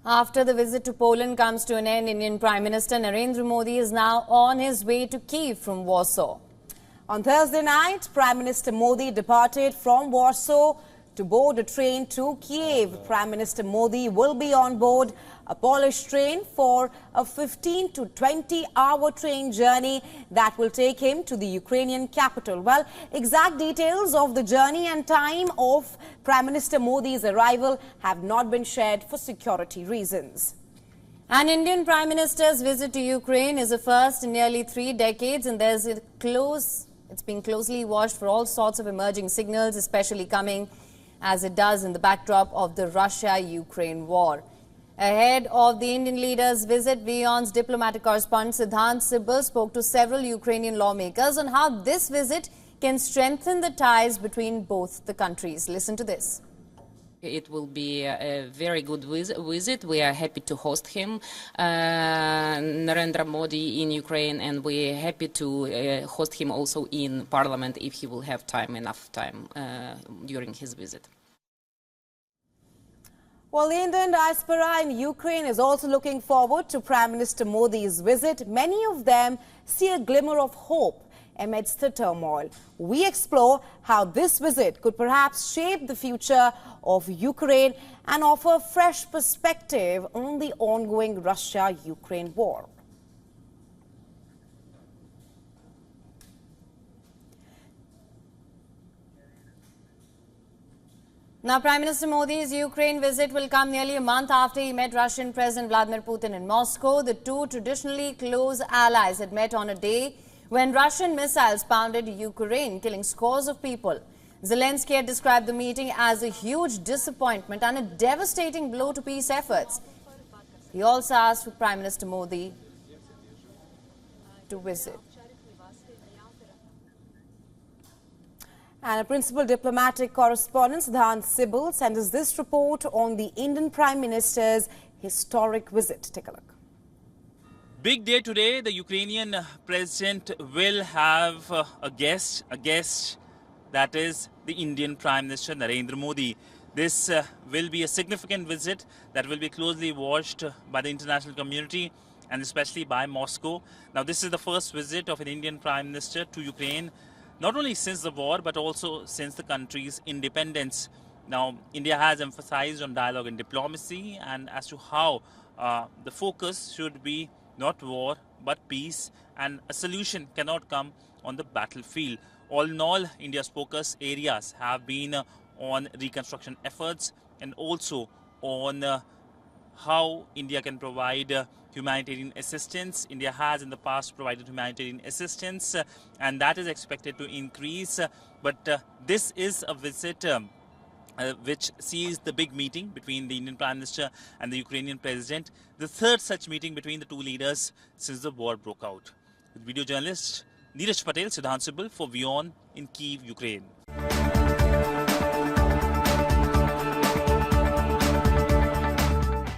After the visit to Poland comes to an end, Indian Prime Minister Narendra Modi is now on his way to Kyiv from Warsaw. On Thursday night, Prime Minister Modi departed from Warsaw to board a train to Kyiv. Prime Minister Modi will be on board a Polish train for a 15 to 20-hour train journey that will take him to the Ukrainian capital. Well, exact details of the journey and time of Prime Minister Modi's arrival have not been shared for security reasons. An Indian Prime Minister's visit to Ukraine is a first in nearly 3 decades, and it's been closely watched for all sorts of emerging signals, especially coming as it does in the backdrop of the Russia-Ukraine war. Ahead of the Indian leader's visit, WION's diplomatic correspondent Siddhant Sibal spoke to several Ukrainian lawmakers on how this visit can strengthen the ties between both the countries. Listen to this. It will be a very good visit. We are happy to host him, Narendra Modi, in Ukraine, and we're happy to host him also in Parliament if he will have enough time during his visit. Well, the Indian diaspora in Ukraine is also looking forward to Prime Minister Modi's visit. Many of them see a glimmer of hope amidst the turmoil. We explore how this visit could perhaps shape the future of Ukraine and offer fresh perspective on the ongoing Russia-Ukraine war. Now, Prime Minister Modi's Ukraine visit will come nearly a month after he met Russian President Vladimir Putin in Moscow. The two traditionally close allies had met on a day when Russian missiles pounded Ukraine, killing scores of people. Zelensky had described the meeting as a huge disappointment and a devastating blow to peace efforts. He also asked for Prime Minister Modi to visit. And a principal diplomatic correspondent, Siddhant Sibal, sends us this report on the Indian Prime Minister's historic visit. Take a look. Big day today. The Ukrainian president will have a guest that is the Indian Prime Minister Narendra Modi. This will be a significant visit that will be closely watched by the international community and especially by Moscow. Now, this is the first visit of an Indian Prime Minister to Ukraine, not only since the war, but also since the country's independence. Now, India has emphasized on dialogue and diplomacy and as to how the focus should be not war, but peace, and a solution cannot come on the battlefield. All in all, India's focus areas have been on reconstruction efforts and also on how India can provide humanitarian assistance. India has in the past provided humanitarian assistance and that is expected to increase. But this is a visit which sees the big meeting between the Indian Prime Minister and the Ukrainian President, the third such meeting between the two leaders since the war broke out. With video journalist Neeraj Patel, Siddhant Sibal for WION in Kyiv, Ukraine.